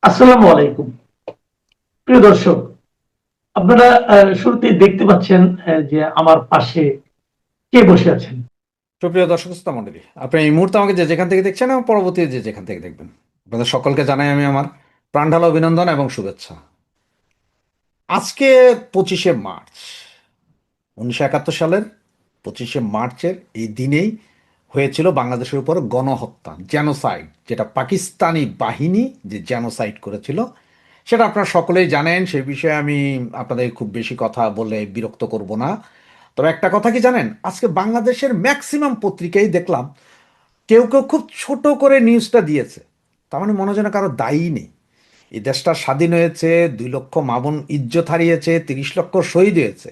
আসসালামু আলাইকুম। প্রিয় দর্শক, আপনারা শুরুতেই দেখতে পাচ্ছেন যে আমার পাশে কে বসে আছেন। সুপ্রিয় দর্শক শ্রোতা মণ্ডলী, আপনি এই মুহূর্তে আমাকে যে যেখান থেকে দেখছেন এবং পরবর্তীতে যে যেখান থেকে দেখবেন, আপনাদের সকলকে জানাই আমি আমার প্রাণঢালা অভিনন্দন এবং শুভেচ্ছা। আজকে 25শে মার্চ 1971 সালের 25শে মার্চের এই দিনেই হয়েছিল বাংলাদেশের উপর গণহত্যা, জেনোসাইড, যেটা পাকিস্তানি বাহিনী যে জেনোসাইড করেছিল সেটা আপনারা সকলেই জানেন। সেই বিষয়ে আমি আপনাদের খুব বেশি কথা বলে বিরক্ত করব না। তবে একটা কথা কি জানেন, আজকে বাংলাদেশের ম্যাক্সিমাম পত্রিকাই দেখলাম কেউ কেউ খুব ছোট করে নিউজটা দিয়েছে। তার মানে মনে হয় যেন কারো দায়ী নেই। এই দেশটা স্বাধীন হয়েছে, 2 লক্ষ মা বোন ইজ্জত হারিয়েছে, 30 লক্ষ শহীদ হয়েছে,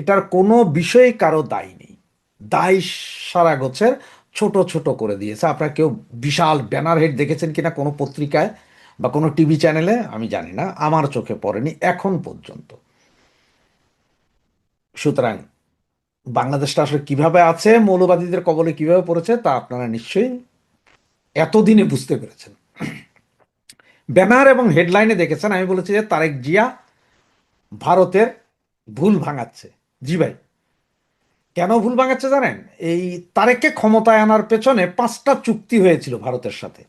এটার কোনো বিষয়ে কারো দায়ী নেই। দায় সারা গোছের ছোট ছোট করে দিয়েছে। আপনারা কেউ বিশাল ব্যানার হেড দেখেছেন কিনা কোনো পত্রিকায় বা কোনো টিভি চ্যানেলে আমি জানি না, আমার চোখে পড়েনি এখন পর্যন্ত। সুতরাং বাংলাদেশটা আসলে কিভাবে আছে, মৌলবাদীদের কবলে কিভাবে পড়েছে তা আপনারা নিশ্চয়ই এতদিনে বুঝতে পেরেছেন। ব্যানার এবং হেডলাইনে দেখেছেন আমি বলেছি যে তারেক জিয়া ভারতের ভুল ভাঙাচ্ছে। জি ভাই, কেন ভুল ভাঙাচ্ছে জানেন? এই তারেককে ক্ষমতায় আনার পেছনে 5টা চুক্তি হয়েছিল ভারতের সাথে।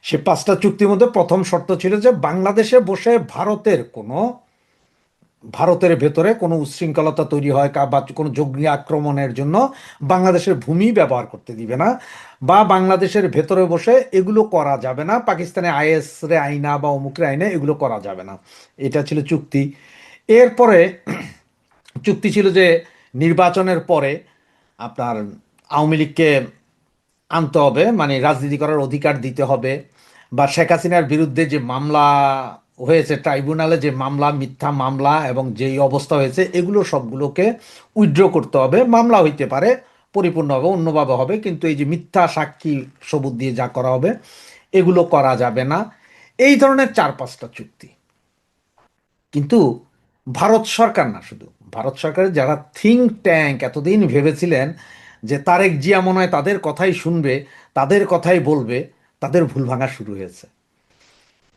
সে 5টা চুক্তির মধ্যে প্রথম শর্ত ছিল যে বাংলাদেশে বসে ভারতের ভেতরে কোনো উচ্ছৃঙ্খলতা তৈরি হয় বা কোনো জঙ্গি আক্রমণের জন্য বাংলাদেশের ভূমি ব্যবহার করতে দিবে না, বা বাংলাদেশের ভেতরে বসে এগুলো করা যাবে না, পাকিস্তানে আইএস রে আইনা বা অমুকের আইনে এগুলো করা যাবে না। এটা ছিল চুক্তি। এরপরে চুক্তি ছিল যে নির্বাচনের পরে আপনার আওয়ামী লীগকে আনতে হবে, মানে রাজনীতি করার অধিকার দিতে হবে, বা শেখ হাসিনার বিরুদ্ধে যে মামলা হয়েছে ট্রাইব্যুনালে, যে মামলা মিথ্যা মামলা এবং যেই অবস্থা হয়েছে এগুলো সবগুলোকে উইথড্র করতে হবে। মামলা হইতে পারে পরিপূর্ণভাবে অন্যভাবে হবে, কিন্তু এই যে মিথ্যা সাক্ষী সবুত দিয়ে যা করা হবে এগুলো করা যাবে না। এই ধরনের 4-5টা চুক্তি। কিন্তু ভারত সরকার না, শুধু ভারত সরকারের যারা থিঙ্ক ট্যাঙ্ক এতদিন ভেবেছিলেন যে তারেক জিয়া মনে হয় তাদের কথাই শুনবে, তাদের কথাই বলবে, তাদের ভুল ভাঙা শুরু হয়েছে।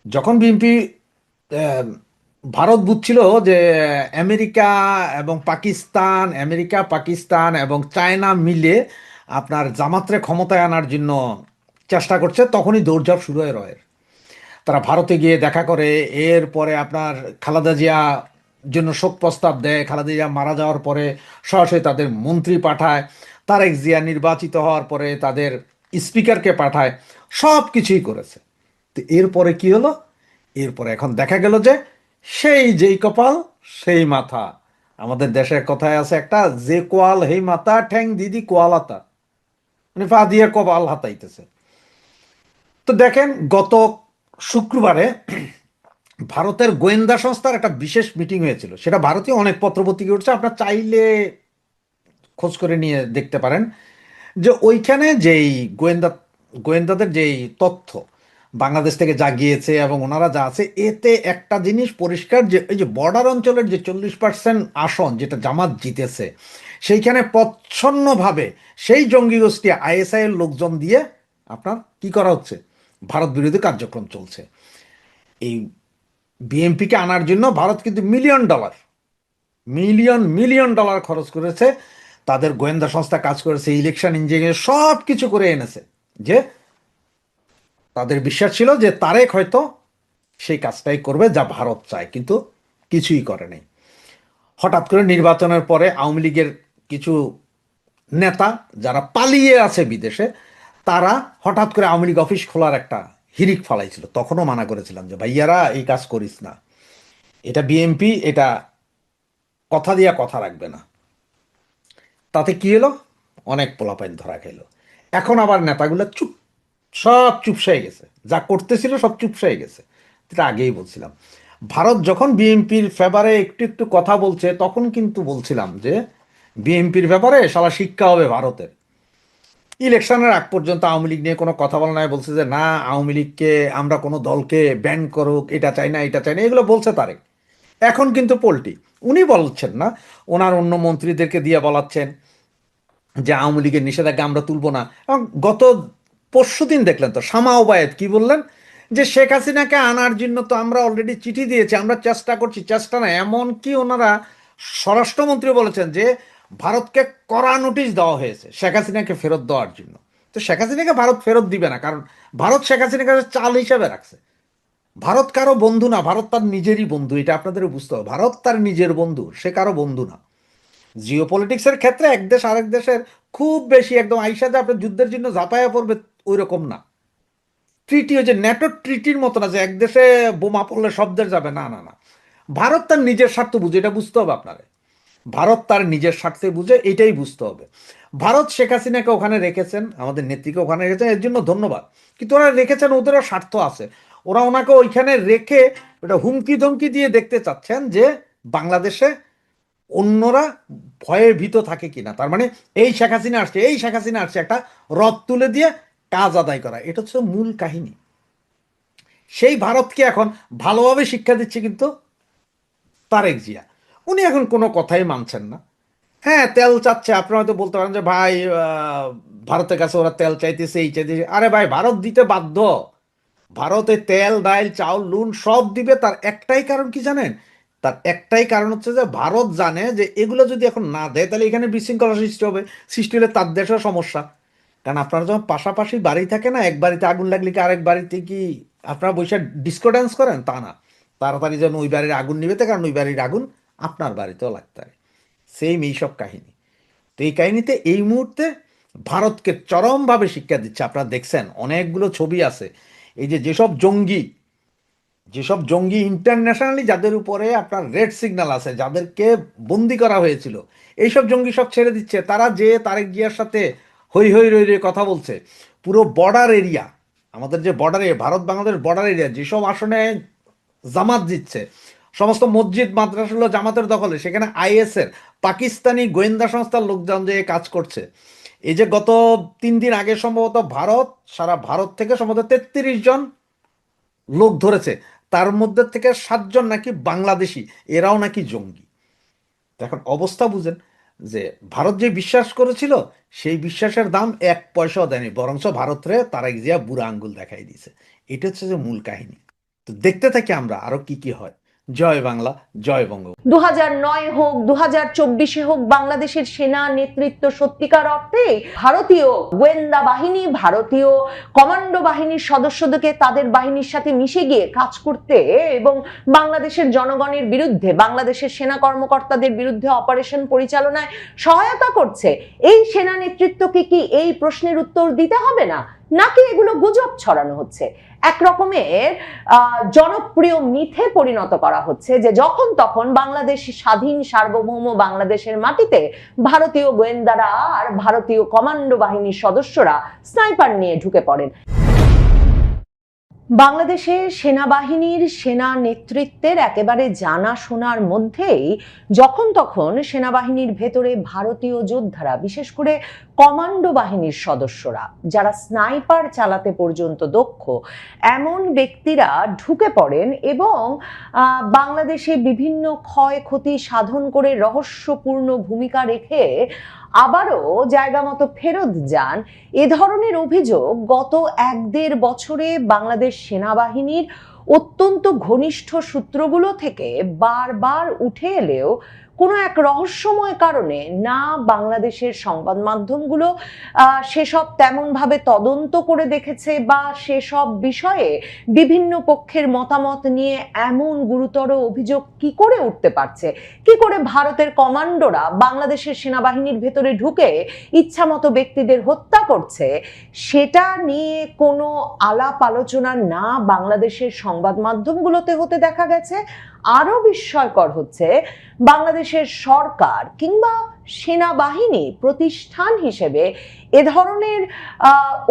যখন বিএনপি ভারত বুঝছিল যে আমেরিকা পাকিস্তান এবং চায়না মিলে আপনার জামাতরে ক্ষমতায় আনার জন্য চেষ্টা করছে, তখনই দৌড়ঝাঁপ শুরু হয় রয়ের। তারা ভারতে গিয়ে দেখা করে, এরপরে আপনার খালেদা জিয়া জন্য শোক প্রস্তাব দেয়, খালেদা জিয়া মারা যাওয়ার পরে সরাসরি তাদের মন্ত্রী পাঠায়, তারেক জিয়া নির্বাচিত হওয়ার পরে তাদের স্পিকারকে পাঠায়, সব কিছুই করেছে। তো এরপরে কি হলো? এরপরে এখন দেখা গেল যে সেই যেই কপাল সেই মাথা। আমাদের দেশের কথায় আছে একটা, যে কোয়াল হেই মাথা ঠ্যাং দিদি কোয়ালাতা, মানে পা দিয়ে কপাল হাতাইতেছে। তো দেখেন, গত শুক্রবারে ভারতের গোয়েন্দা সংস্থার একটা বিশেষ মিটিং হয়েছিল, সেটা ভারতীয় অনেক পত্রপত্রিকা উঠছে, আপনার চাইলে খোঁজ করে নিয়ে দেখতে পারেন। যে ওইখানে যেই গোয়েন্দাদের যেই তথ্য বাংলাদেশ থেকে যা গিয়েছে এবং ওনারা যা আছে, এতে একটা জিনিস পরিষ্কার, যে এই যে বর্ডার অঞ্চলের যে 40% আসন যেটা জামাত জিতেছে, সেইখানে প্রচ্ছন্নভাবে সেই জঙ্গি গোষ্ঠী আইএসআই এর লোকজন দিয়ে আপনার কি করা হচ্ছে, ভারত বিরোধী কার্যক্রম চলছে। এই বিএনপিকে আনার জন্য ভারত কিন্তু মিলিয়ন মিলিয়ন ডলার খরচ করেছে, তাদের গোয়েন্দা সংস্থা কাজ করেছে, ইলেকশন ইঞ্জিনিয়ার সব কিছু করে এনেছে। যে তাদের বিশ্বাস ছিল যে তারেক হয়তো সেই কাজটাই করবে যা ভারত চায়, কিন্তু কিছুই করে নাই। হঠাৎ করে নির্বাচনের পরে আওয়ামী লীগের কিছু নেতা যারা পালিয়ে আছে বিদেশে, তারা হঠাৎ করে আওয়ামী লীগ অফিস খোলার একটা হিড়িক ফালাইছিল। তখনও মানা করেছিলাম যে ভাইয়ারা এই কাজ করিস না, এটা বিএনপি, এটা কথা দিয়া কথা রাখবে না। তাতে কি হলো? অনেক পোলাপাইন ধরা খাইলো। এখন আবার নেতাগুলো সব চুপসাই গেছে, যা করতেছিল সব চুপসাই গেছে। এটা আগেই বলছিলাম। ভারত যখন বিএনপির ব্যাপারে একটু একটু কথা বলছে, তখন কিন্তু বলছিলাম যে বিএনপির ব্যাপারে শালা শিক্ষা হবে ভারতের। ইলেকশনের আগ পর্যন্ত আওয়ামী লীগ নিয়ে কোনো কথা বলা নাই, বলছে যে না আওয়ামী লীগকে আমরা কোনো দলকে ব্যান করুক, এটা চাই না এটা চাই না, এগুলো বলছে তারেক। এখন কিন্তু পোল্টি উনি বলছেন না, ওনার অন্য মন্ত্রীদেরকে দিয়ে বলাচ্ছেন যে আওয়ামী লীগের নিষেধাজ্ঞা আমরা তুলব না। এবং গত পরশুদিন দেখলেন তো শামা ওবায়েদ কি বললেন, যে শেখ হাসিনাকে আনার জন্য তো আমরা অলরেডি চিঠি দিয়েছি, আমরা চেষ্টা করছি, চেষ্টা না এমনকি ওনারা স্বরাষ্ট্রমন্ত্রী বলেছেন যে ভারতকে কড়া নোটিশ দেওয়া হয়েছে শেখ হাসিনাকে ফেরত দেওয়ার জন্য। তো শেখ হাসিনাকে ভারত ফেরত দিবে না, কারণ ভারত শেখ হাসিনাকে চাল হিসেবে রাখছে। ভারত কারো বন্ধু না, ভারত তার নিজেরই বন্ধু, এটা আপনাদের বুঝতে হবে। ভারত তার নিজের বন্ধু, সে কারো বন্ধু না। জিও পলিটিক্সের ক্ষেত্রে এক দেশ আরেক দেশের খুব বেশি একদম আইসাতে আপনার যুদ্ধের জন্য ঝাঁপাইয়া পড়বে ওই রকম না। ট্রিটি হচ্ছে ন্যাটো ট্রিটির মতো না যে এক দেশে বোমা পড়লে সব দেশ যাবে, না না না। ভারত তার নিজের স্বার্থ বুঝে, এটা বুঝতে হবে আপনারে। ভারত তার নিজের স্বার্থে বুঝে, এটাই বুঝতে হবে। ভারত শেখ হাসিনাকে ওখানে রেখেছেন, আমাদের নেত্রীকে ওখানে রেখেছেন, এর জন্য ধন্যবাদ। কিন্তু ওরা রেখেছেন, ওদেরও স্বার্থ আছে। ওরা ওনাকে ওইখানে রেখে ওটা হুমকি ধমকি দিয়ে দেখতে চাচ্ছেন যে বাংলাদেশে অন্যরা ভয়ে ভীত থাকে কিনা। তার মানে এই শেখ হাসিনা আসছে, এই শেখ হাসিনা আসছে, একটা রদ তুলে দিয়ে কাজ আদায় করা, এটা হচ্ছে মূল কাহিনী। সেই ভারতকে এখন ভালোভাবে শিক্ষা দিচ্ছে কিন্তু তারেক জিয়া। উনি এখন কোনো কথাই মানছেন না। হ্যাঁ, তেল চাচ্ছে, আপনারা হয়তো বলতে পারেন যে ভাই ভারতের কাছে ওরা তেল চাইতেছে, এই চাইতেছে। আরে ভাই, ভারত দিতে বাধ্য। ভারতে তেল ডাল চাউল নুন সব দিবে। তার একটাই কারণ কি জানেন? তার একটাই কারণ হচ্ছে যে ভারত জানে যে এগুলো যদি এখন না দেয় তাহলে এখানে বিশৃঙ্খলা সৃষ্টি হবে, সৃষ্টি হলে তার দেশেও সমস্যা। কারণ আপনারা যখন পাশাপাশি বাড়ি থাকে না, এক বাড়িতে আগুন লাগলে কি আরেক বাড়িতে কি আপনারা বসে ডিস্কো ড্যান্স করেন? তা না, তাড়াতাড়ি যেন ওই বাড়ির আগুন নিবেতে, কারণ ওই বাড়ির আগুন আপনার বাড়িতেও লাগতে পারে। সেম এইসব কাহিনী। তো এই কাহিনীতে এই মুহূর্তে ভারতকে চরমভাবে শিক্ষা দিচ্ছে। আপনারা দেখছেন অনেকগুলো ছবি আছে, এই যে যেসব জঙ্গি ইন্টারন্যাশনালি যাদের উপরে আপনার রেড সিগন্যাল আছে, যাদেরকে বন্দি করা হয়েছিল, এইসব জঙ্গি সব ছেড়ে দিচ্ছে। তারা যে তারেক জিয়ার সাথে হই হই রই রই কথা বলছে। পুরো বর্ডার এরিয়া, আমাদের যে border area, Bharat Bangladesh border area, যেসব আসনে জামাত জিতছে, সমস্ত মসজিদ মাদ্রাসাগুলো জামাতের দখলে, সেখানে আইএসের পাকিস্তানি গোয়েন্দা সংস্থার লোকজন যে কাজ করছে। এই যে গত 3 দিন আগে সম্ভবত ভারত, সারা ভারত থেকে সম্ভবত 33 জন লোক ধরেছে, তার মধ্যে থেকে 7 জন নাকি বাংলাদেশি, এরাও নাকি জঙ্গি। তো এখন অবস্থা বুঝেন যে ভারত যে বিশ্বাস করেছিল সেই বিশ্বাসের দাম 1 পয়সাও দেয়নি, বরঞ্চ ভারতরে তারেক জিয়া বুড়া আঙ্গুল দেখাই দিয়েছে। এটা হচ্ছে যে মূল কাহিনী। তো দেখতে থাকি আমরা আরো কি কি হয়। জয় বাংলা, জয় বঙ্গবন্ধু। 2009 হোক 2024 হোক, বাংলাদেশের সেনা নেতৃত্ব সত্যিকার অর্থে ভারতীয় গোয়েন্দা বাহিনী, ভারতীয় কমান্ডো বাহিনীর সদস্যদেরকে তাদের বাহিনীর সাথে মিশে গিয়ে কাজ করতে এবং বাংলাদেশের জনগণের বিরুদ্ধে, বাংলাদেশের সেনা কর্মকর্তাদের বিরুদ্ধে অপারেশন পরিচালনায় সহায়তা করছে। এই সেনা নেতৃত্বকে কি এই প্রশ্নের উত্তর দিতে হবে না, নাকি এগুলো গুজব ছড়ানো হচ্ছে? এক রকমের জনপ্রিয় মিথে পরিণত করা হচ্ছে যে যখন তখন বাংলাদেশ স্বাধীন সার্বভৌম বাংলাদেশের মাটিতে ভারতীয় গোয়েন্দারা আর ভারতীয় কমান্ডো বাহিনীর সদস্যরা স্নাইপার নিয়ে ঢুকে পড়েন। বাংলাদেশের সেনাবাহিনীর সেনা নেতৃত্বের একেবারে জানাশোনার মধ্যেই যখন তখন সেনাবাহিনীর ভেতরে ভারতীয় যোদ্ধারা, বিশেষ করে কমান্ডো বাহিনীর সদস্যরা যারা স্নাইপার চালাতে পর্যন্ত দক্ষ, এমন ব্যক্তিরা ঢুকে পড়েন এবং বাংলাদেশে বিভিন্ন ক্ষয়ক্ষতি সাধন করে রহস্যপূর্ণ ভূমিকা রেখে আবারও জায়গা মতো ফেরত যান। এ ধরনের অভিযোগ গত 1-1.5 বছরে বাংলাদেশ সেনাবাহিনীর অত্যন্ত ঘনিষ্ঠ সূত্রগুলো থেকে বারবার উঠে এলেও কোনো এক রহস্যময় কারণে না বাংলাদেশের সংবাদ মাধ্যমগুলো সেসব তেমনভাবে তদন্ত করে দেখেছে বা সেসব বিষয়ে বিভিন্ন পক্ষের মতামত নিয়ে এমন গুরুতর অভিযোগ কি করে উঠতে পারছে, কি করে ভারতের কমান্ডোরা বাংলাদেশের সেনাবাহিনীর ভেতরে ঢুকে ইচ্ছামতো ব্যক্তিদের হত্যা করছে, সেটা নিয়ে কোনো আলাপ আলোচনা না বাংলাদেশের সংবাদ মাধ্যমগুলোতে হতে দেখা গেছে। আরো বিস্ময়কর হচ্ছে, বাংলাদেশের সরকার কিংবা সেনাবাহিনী প্রতিষ্ঠান হিসেবে এ ধরনের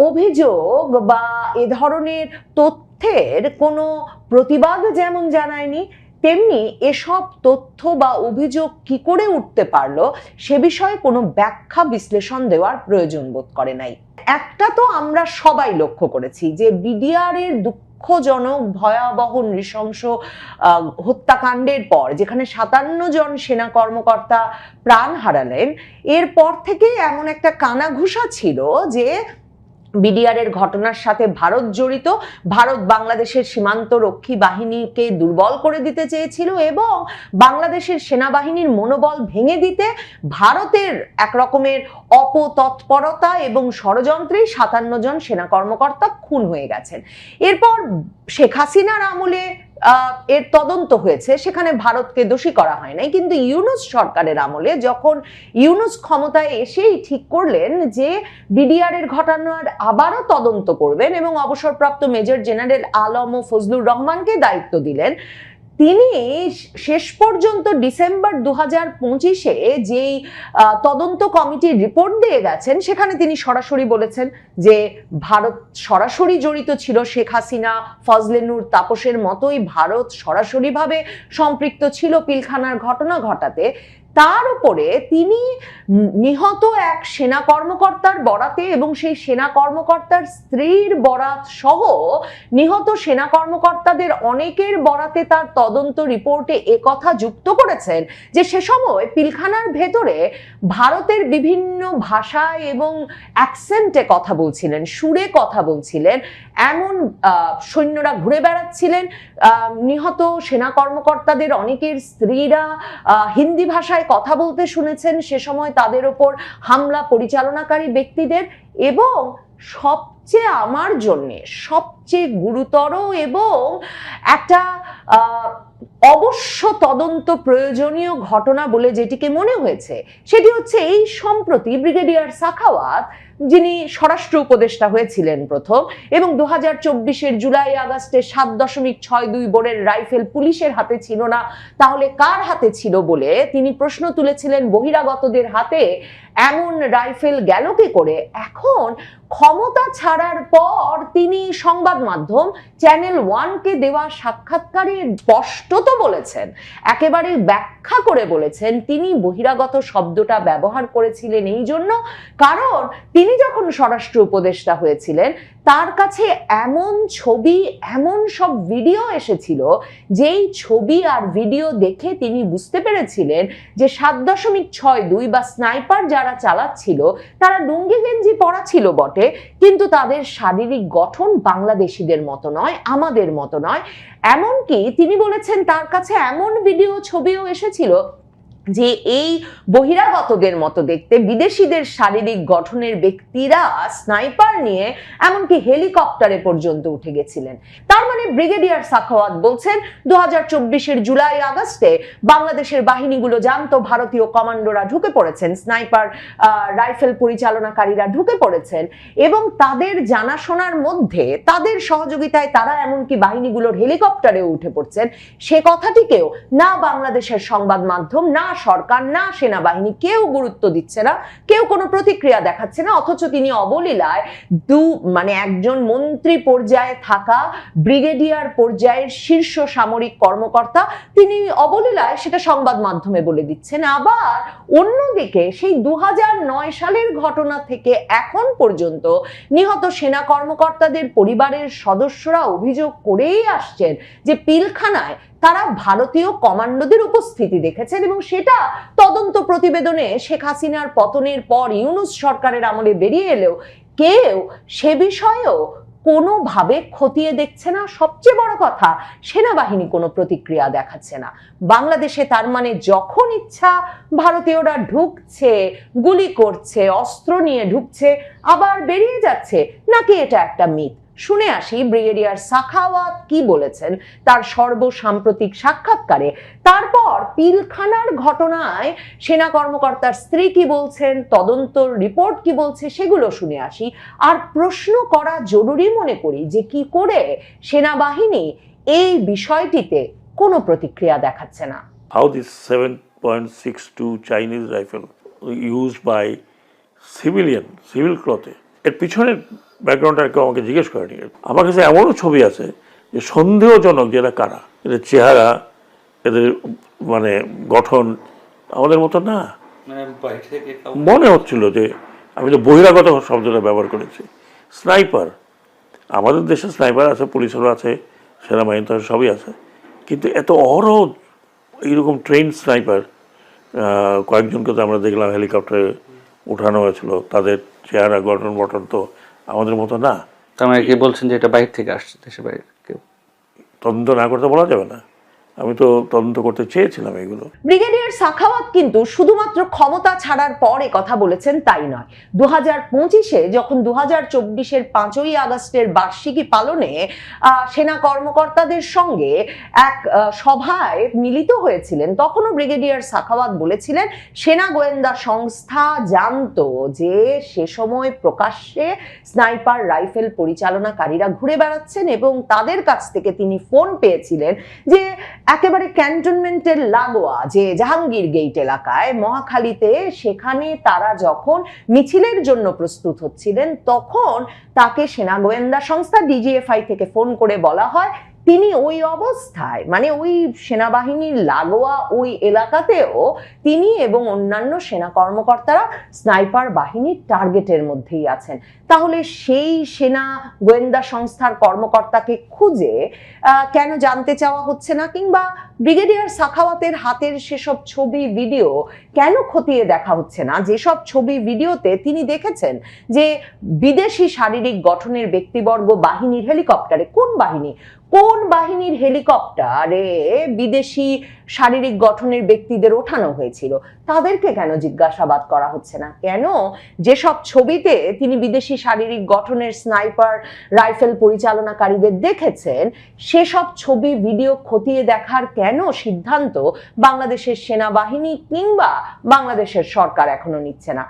অভিযোগ বা এ ধরনের তথ্যের কোনো প্রতিবাদ যেমন জানায়নি, তেমনি এসব তথ্য বা অভিযোগ কি করে উঠতে পারলো সে বিষয়ে কোনো ব্যাখ্যা বিশ্লেষণ দেওয়ার প্রয়োজন বোধ করে নাই। একটা তো আমরা সবাই লক্ষ্য করেছি যে বিডিআর এর দুঃখজনক ভয়াবহ নৃশংস হত্যাকাণ্ডের পর, যেখানে 57 জন সেনা কর্মকর্তা প্রাণ হারালেন, এরপর থেকে এমন একটা কানাঘুষা ছিল যে বিডিআর এর ঘটনার সাথে ভারত জড়িত, ভারত বাংলাদেশের সীমান্ত রক্ষী বাহিনীকে দুর্বল করে দিতে চেয়েছিল এবং বাংলাদেশের সেনাবাহিনীর মনোবল ভেঙে দিতে ভারতের এক রকমের অপতৎপরতা এবং ষড়যন্ত্রে 57 জন সেনা কর্মকর্তা খুন হয়ে গেছেন। এরপর শেখ হাসিনার আমলে এর তদন্ত হয়েছে, সেখানে ভারতকে দোষী করা হয় নাই, কিন্তু ইউনূস সরকারের আমলে যখন ইউনূস ক্ষমতায় এসেই ঠিক করলেন যে বিডিআর এর ঘটনার আবারও তদন্ত করবেন এবং অবসরপ্রাপ্ত মেজর জেনারেল আলম ও ফজলুর রহমানকে দায়িত্ব দিলেন, তিনি শেষ পর্যন্ত ডিসেম্বর 2025-এ যেই তদন্ত কমিটির রিপোর্ট দিয়ে গেছেন সেখানে তিনি সরাসরি বলেছেন যে ভারত সরাসরি জড়িত ছিল, শেখ হাসিনা ফজলে নূর তাপসের মতোই ভারত সরাসরিভাবে সম্পৃক্ত ছিল পিলখানার ঘটনা ঘটাতে। তার উপরে তিনি নিহত এক সেনা কর্মকর্তার বরাতে এবং সেই সেনা কর্মকর্তার স্ত্রীর বরাত সহ নিহত সেনা কর্মকর্তাদের অনেকের বরাতে তার তদন্ত রিপোর্টে একথা যুক্ত করেছেন যে সে সময় পিলখানার ভেতরে ভারতের বিভিন্ন ভাষায় এবং অ্যাকসেন্টে কথা বলছিলেন, সুরে কথা বলছিলেন, এমন সৈন্যরা ঘুরে বেড়াচ্ছিলেন। নিহত সেনা কর্মকর্তাদের অনেকের স্ত্রীরা হিন্দি ভাষায় কথা বলতে শুনেছেন সে সময় তাদের ওপর হামলা পরিচালনাকারী ব্যক্তিদের। এবং সবচেয়ে আমার জন্য সবচেয়ে গুরুতর এবং একটা অবশ্য তদন্ত প্রয়োজনীয় ঘটনা বলে যেটিকে মনে হয়েছে সেটি হচ্ছে এই সম্প্রতি ব্রিগেডিয়ার সাখাওয়াত, যিনি স্বরাষ্ট্র উপদেষ্টা হয়েছিলেন প্রথম এবং 2024-এর জুলাই আগস্টে 7.62 বোরের রাইফেল পুলিশের হাতে ছিল না, তাহলে কার হাতে ছিল বলে তিনি প্রশ্ন তুলেছিলেন বহিরাগতদের হাতে এমন রাইফেল গেল কি করে। এখন ক্ষমতা ছাড়ার পর তিনি সংবাদ মাধ্যম চ্যানেল 1-কে দেওয়া সাক্ষাৎকারে স্পষ্টত বলেছেন, একেবারে ব্যাখ্যা করে বলেছেন তিনি বহিরাগত শব্দটা ব্যবহার করেছিলেন এই জন্য কারণ তিনি যখন স্বরাষ্ট্র উপদেষ্টা হয়েছিলেন তার কাছে এমন ছবি এমন সব ভিডিও এসেছিল যেই ছবি আর ভিডিও দেখে তিনি বুঝতে পেরেছিলেন যে 7.62 বা স্নাইপার যারা চালাচ্ছিল তারা লুঙ্গি গেঞ্জি পরা ছিল বটে, কিন্তু তাদের শারীরিক গঠন বাংলাদেশিদের মতো নয়, আমাদের মতো নয়। এমনকি তিনি বলেছেন তার কাছে এমন ভিডিও ছবিও এসেছিল যে এই বহিরাগতদের মতো দেখতে বিদেশিদের শারীরিক গঠনের ব্যক্তিরা স্নাইপার নিয়ে এমনকি হেলিকপ্টারে পর্যন্ত উঠে গেছিলেন। তার মানে ব্রিগেডিয়ার সাখাওয়াত বলছেন 2024-এর জুলাই আগস্টে বাংলাদেশের বাহিনীগুলো জানতো ভারতীয় কমান্ডোরা ঢুকে পড়েছেন, স্নাইপার রাইফেল পরিচালনাকারীরা ঢুকে পড়েছেন এবং তাদের জানাশোনার মধ্যে তাদের সহযোগিতায় তারা এমনকি বাহিনীগুলোর হেলিকপ্টারে উঠে পড়ছেন। সে কথাটিকেও না বাংলাদেশের সংবাদ মাধ্যম, না সরকার, না সেনাবাহিনী কেউ গুরুত্ব দিচ্ছে না, কেউ কোনো প্রতিক্রিয়া দেখাচ্ছে না। অথচ তিনি অবলীলায় একজন মন্ত্রী পর্যায়ে থাকা ব্রিগেডিয়ার পর্যায়ের শীর্ষ সামরিক কর্মকর্তা, তিনি অবলীলায় সেটা সংবাদ মাধ্যমে বলে দিচ্ছেন। আবার অন্যদিকে সেই 2009 সালের ঘটনা থেকে এখন পর্যন্ত নিহত সেনা কর্মকর্তাদের পরিবারের সদস্যরা অভিযোগ করেই আসছেন যে পিলখানায় তারা ভারতীয় কমান্ডোদের উপস্থিতি দেখেছেন এবং সেটা তদন্ত প্রতিবেদনে শেখ হাসিনার পতনের পর ইউনূস সরকারের আমলে বেরিয়ে এলেও কেউ সে বিষয়েও কোনোভাবে খতিয়ে দেখছে না। সবচেয়ে বড় কথা, সেনাবাহিনী কোনো প্রতিক্রিয়া দেখাচ্ছে না। বাংলাদেশে তার মানে যখন ইচ্ছা ভারতীয়রা ঢুকছে, গুলি করছে, অস্ত্র নিয়ে ঢুকছে, আবার বেরিয়ে যাচ্ছে, নাকি এটা একটা মিথ? শুনে আসি ব্রিগেডিয়ার সাখাওয়াত কি বলেছেন তার সর্বসাম্প্রতিক সাক্ষাৎকারে। তারপর পিলখানার ঘটনায় সেনা কর্মকর্তার স্ত্রী কি বলছেন, তদন্ত রিপোর্ট কি বলছে, সেগুলো শুনে আসি। আর প্রশ্ন করা জরুরি মনে করি যে কি করে সেনাবাহিনী এই বিষয়টিতে কোনো প্রতিক্রিয়া দেখাচ্ছে না। How this 7.62 Chinese rifle used by civil cloth এর পিছনের ব্যাকগ্রাউন্ডটা কেউ আমাকে জিজ্ঞেস করেনি। আমার কাছে এমনও ছবি আছে যে সন্দেহজনক যে এরা কারা, এদের চেহারা, এদের গঠন আমাদের মতো না। মনে হচ্ছিল যে আমি তো বহিরাগত শব্দটা ব্যবহার করেছি। স্নাইপার, আমাদের দেশে স্নাইপার আছে, পুলিশেরও আছে, সেনাবাহিনী তো সবই আছে, কিন্তু এত অহরহ এইরকম ট্রেন স্নাইপার কয়েকজনকে তো আমরা দেখলাম হেলিকপ্টারে উঠানো হয়েছিল, তাদের চেহারা গঠন তো আমাদের মতো না। তার মানে কি বলছেন যে এটা বাইরে থেকে আসছে, দেশের বাইরে কেউ? তদন্ত না করতে বলা যাবে না, আমি তো তদন্ত করতে চেয়েছিলাম এগুলো। ব্রিগেডিয়ার সাখাওয়াত কিন্তু শুধুমাত্র ক্ষমতা ছাড়ার পর কথা বলেছেন তাই নয়, 2025-এ যখন 2024-এর 5ই আগস্টের বার্ষিকী পালনে সেনা কর্মকর্তাদের সঙ্গে এক সভায় মিলিত হয়েছিলেন, তখনও ব্রিগেডিয়ার সাখাওয়াত বলেছিলেন সেনা গোয়েন্দা সংস্থা জানতো যে সে সময় প্রকাশ্যে স্নাইপার রাইফেল পরিচালনাকারীরা ঘুরে বেড়াচ্ছেন এবং তাদের কাছ থেকে তিনি ফোন পেয়েছিলেন যে একেবারে ক্যান্টনমেন্টের লাগোয়া যে জাহাঙ্গীর গেট এলাকায় মহাখালীতে, সেখানে তারা যখন মিছিলের জন্য প্রস্তুত হচ্ছিলেন তখন তাকে সেনা গোয়েন্দা সংস্থা ডিজিএফআই থেকে ফোন করে বলা হয় তিনি ওই অবস্থায়, মানে ওই সেনাবাহিনীর লাগোয়া ওই এলাকাতেও তিনি এবং অন্যান্য সেনা কর্মকর্তারা স্নাইপার বাহিনীর টার্গেটের মধ্যেই আছেন। তাহলে সেই সেনা গোয়েন্দা সংস্থার কর্মকর্তাকে খুঁজে কেন জানতে চাওয়া হচ্ছে না, কিংবা ব্রিগেডিয়ার সাখাওয়াতের হাতের সেসব ছবি ভিডিও কেন খতিয়ে দেখা হচ্ছে না, যেসব ছবি ভিডিওতে তিনি দেখেছেন যে বিদেশি শারীরিক গঠনের ব্যক্তিবর্গ বাহিনীর হেলিকপ্টারে, কোন বাহিনীর হেলিকপ্টারে বিদেশি শারীরিক গঠনের ব্যক্তিদের ওঠানো হয়েছিল, তাদেরকে কেন জিজ্ঞাসাবাদ করা হচ্ছে না? কেন যেসব ছবিতে তিনি বিদেশি শারীরিক গঠনের স্নাইপার রাইফেল পরিচালনাকারীদের দেখেছেন সেসব ছবি ভিডিও খতিয়ে দেখার কেন সিদ্ধান্ত বাংলাদেশের সেনাবাহিনী কিংবা বাংলাদেশের সরকার এখনো নিচ্ছে না?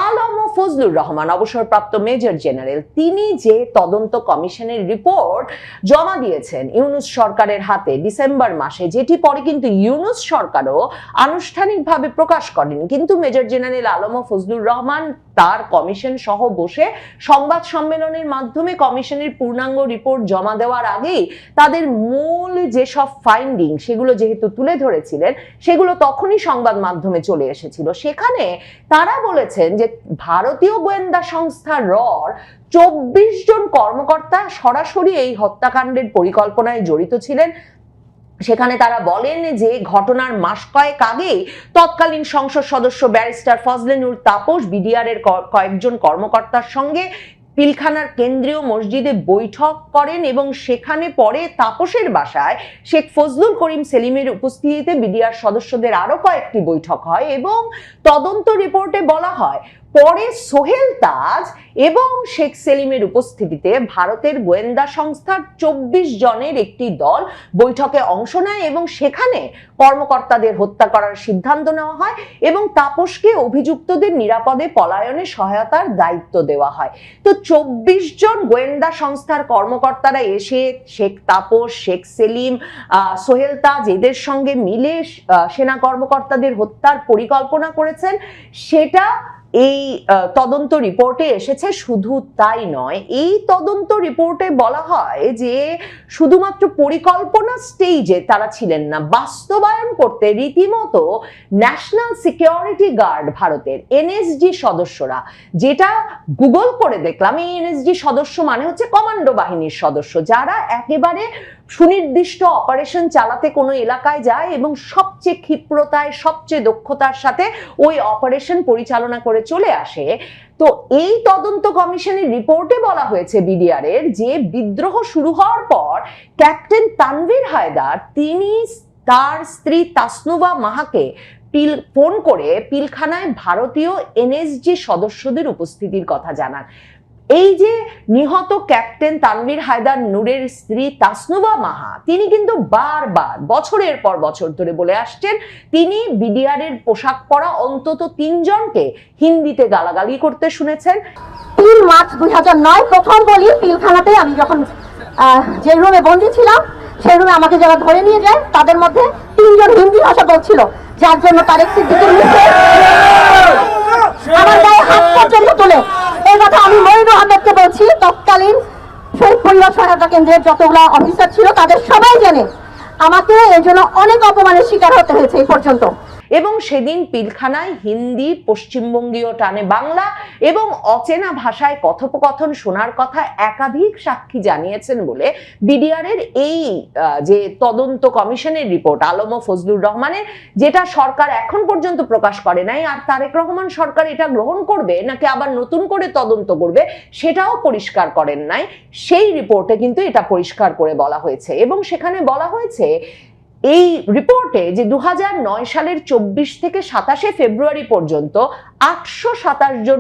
আলম ফজলুর রহমান, অবসরপ্রাপ্ত মেজর জেনারেল, তিনি যে তদন্ত কমিশনের রিপোর্ট জমা দিয়েছেন ইউনূস সরকারের হাতে ডিসেম্বর মাসে, যেটি পরে কিন্তু ইউনূস সরকারও আনুষ্ঠানিকভাবে প্রকাশ করেন, কিন্তু মেজর জেনারেল আলম ফজলুর রহমান তার কমিশন সহ বসে সংবাদ সম্মেলনের মাধ্যমে কমিশনের পূর্ণাঙ্গ রিপোর্ট জমা দেওয়ার আগেই তাদের মূল যেসব ফাইন্ডিং সেগুলো যেহেতু তুলে ধরেছিলেন সেগুলো তখনই সংবাদ মাধ্যমে চলে এসেছিল। সেখানে তারা বলেছেন যে ভারতীয় গোয়েন্দা সংস্থা রর 24 জন কর্মকর্তা সরাসরি এই হত্যাকাণ্ডের পরিকল্পনায় জড়িত ছিলেন। সেখানে তারা বলেন যে ঘটনার মাস কয়েক আগেই তৎকালীন সংসদ সদস্য ব্যারিস্টার ফজলে নূর তাপস বিডিআর এর কয়েকজন কর্মকর্তার সঙ্গে পিলখানার কেন্দ্রীয় মসজিদে বৈঠক করেন এবং সেখানে পরে তাপসের বাসায় শেখ ফজলুল করিম সেলিমের উপস্থিতিতে বিডিআর সদস্যদের আরো কয়েকটি বৈঠক হয় এবং তদন্ত রিপোর্টে বলা হয় পরে সোহেল তাজ এবং শেখ সেলিমের উপস্থিতিতে ভারতের গোয়েন্দা সংস্থার 24 জনের একটি দল বৈঠকে অংশ নেয় এবং সেখানে কর্মকর্তাদের হত্যা করার সিদ্ধান্ত নেওয়া হয় এবং তাপসকে অভিযুক্তদের নিরাপদে পলায়নে সহায়তার দায়িত্ব দেওয়া হয়। তো 24 জন গোয়েন্দা সংস্থার কর্মকর্তারা এসে শেখ তাপস, শেখ সেলিম, সোহেল তাজ এদের সঙ্গে মিলে সেনা কর্মকর্তাদের হত্যার পরিকল্পনা করেছেন, সেটা এই তদন্ত রিপোর্টে এসেছে। শুধু তাই নয়, এই তদন্ত রিপোর্টে বলা হয় যে শুধুমাত্র পরিকল্পনা স্টেজে তারা ছিলেন না, বাস্তবায়ন করতে রীতিমতো ন্যাশনাল সিকিউরিটি গার্ড ভারতের এনএসজি সদস্যরা, যেটা গুগল করে দেখলাম এই এনএসজি সদস্য মানে হচ্ছে কমান্ডো বাহিনীর সদস্য, যারা একেবারে সুনির্দিষ্ট অপারেশন চালাতে কোনো এলাকায় যায় এবং সবচেয়ে ক্ষিপ্রতায় সবচেয়ে দক্ষতার সাথে ওই অপারেশন পরিচালনা করে চলে আসে। তো এই তদন্ত কমিশনের রিপোর্টে বলা হয়েছে বিডিআর এর যে বিদ্রোহ শুরু হওয়ার পর ক্যাপ্টেন তানভীর হায়দার তিনি তার স্ত্রী তাসনুভা মাহাকে ফোন করে পিলখানায় ভারতীয় এনএসজি সদস্যদের উপস্থিতির কথা জানান। এই যে নিহত ক্যাপ্টেন তানভীর হায়দার নূরের স্ত্রী তাসনুভা মাহা, তিনি কিন্তু বারবার বছরের পর বছর ধরে বলে আসছেন তিনি বিডিআর এর পোশাক পরা অন্তত 3 জনকে হিন্দিতে গালাগালি করতে শুনেছেন। 3 মার্চ 2009 প্রথম বলি পিলখানাতে আমি যখন যে রুমে বন্দী ছিলাম সেই রুমে আমাকে যারা ধরে নিয়ে যায় তাদের মধ্যে 3 জন হিন্দি ভাষা বলছিল, যার জন্য তারেক সিদ্দিকীর মুখে আমার গায়ে হাত পর্যন্ত তোলে। এই কথা আমি মঈনুল আহমেদকে বলছি, তৎকালীন শহীদ পরিবার সহায়তা কেন্দ্রের যতগুলো অফিসার ছিল তাদের সবাই জানে আমাকে এর জন্য অনেক অপমানের শিকার হতে হয়েছে এই পর্যন্ত। এবং সেদিন পিলখানায় হিন্দি, পশ্চিমবঙ্গীয় টানে বাংলা এবং অচেনা ভাষায় কথোপকথন শোনার কথা একাধিক সাক্ষী জানিয়েছেন বলে বিডিআর এর এই যে তদন্ত কমিশনের রিপোর্ট আলম ও ফজলুর রহমানের, যেটা সরকার এখন পর্যন্ত প্রকাশ করে নাই, আর তারেক রহমান সরকার এটা গ্রহণ করবে নাকি আবার নতুন করে তদন্ত করবে সেটাও পরিষ্কার করেন নাই। সেই রিপোর্টে কিন্তু এটা পরিষ্কার করে বলা হয়েছে এবং সেখানে বলা হয়েছে এই রিপোর্টে যে 2009 সালের 24 থেকে 27শে ফেব্রুয়ারি পর্যন্ত 827 জন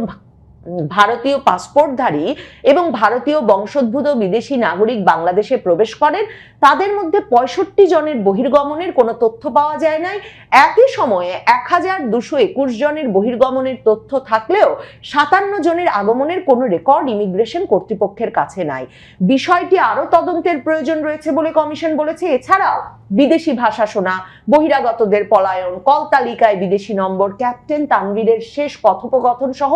ভারতীয় পাসপোর্টধারী এবং ভারতীয় বংশোদ্ভূত বিদেশি নাগরিক বাংলাদেশে প্রবেশ করেন। তাদের মধ্যে 65 জনের বহির্গমনের কোনো তথ্য পাওয়া যায় নাই। একই সময়ে 1221 জনের বহির্গমনের তথ্য থাকলেও 57 জনের আগমনের কোনো রেকর্ড ইমিগ্রেশন কর্তৃপক্ষের কাছে নাই। বিষয়টি আরো তদন্তের প্রয়োজন রয়েছে বলে কমিশন বলেছে। এছাড়াও বিদেশি ভাষা শোনা, বহিরাগতদের পলায়ন, কল তালিকায় বিদেশি নম্বর, ক্যাপ্টেন তানভীরের শেষ কথোপকথন সহ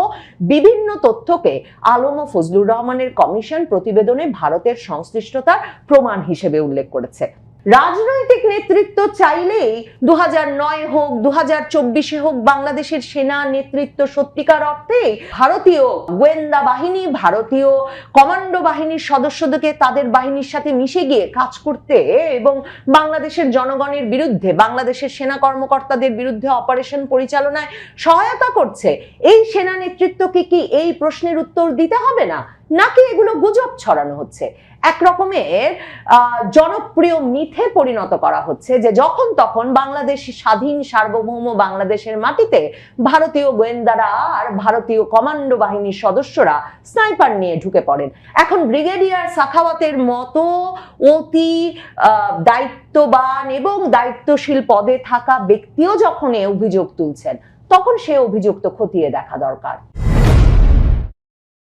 বিভিন্ন তথ্যকে আলম ও ফজলুর রহমানের কমিশন প্রতিবেদনে ভারতের সংশ্লিষ্টতার প্রমাণ হিসেবে উল্লেখ করেছে। রাজনৈতিক নেতৃত্ব চাইলেই 2009 হোক 2024 হোক বাংলাদেশের সেনা নেতৃত্ব সত্যিকার অর্থে ভারতীয় গোয়েন্দা বাহিনী, ভারতীয় কমান্ডো বাহিনীর সদস্যদেরকে তাদের বাহিনীর সাথে মিশে গিয়ে কাজ করতে এবং বাংলাদেশের জনগণের বিরুদ্ধে, বাংলাদেশের সেনা কর্মকর্তাদের বিরুদ্ধে অপারেশন পরিচালনায় সহায়তা করছে। এই সেনা নেতৃত্বকে কি এই প্রশ্নের উত্তর দিতে হবে না, নাকি এগুলো গুজব ছড়ানো হচ্ছে? এক রকমের জনপ্রিয় মিথে পরিণত করা হচ্ছে যে যখন তখন বাংলাদেশ স্বাধীন সার্বভৌম বাংলাদেশের মাটিতে ভারতীয় গোয়েন্দারা আর ভারতীয় কমান্ডো বাহিনীর সদস্যরা স্নাইপার নিয়ে ঢুকে পড়েন। এখন ব্রিগেডিয়ার সাখাওয়াতের মতো অতি দায়িত্ববান এবং দায়িত্বশীল পদে থাকা ব্যক্তিও যখন এ অভিযোগ তুলছেন, তখন সে অভিযোগ তো খতিয়ে দেখা দরকার।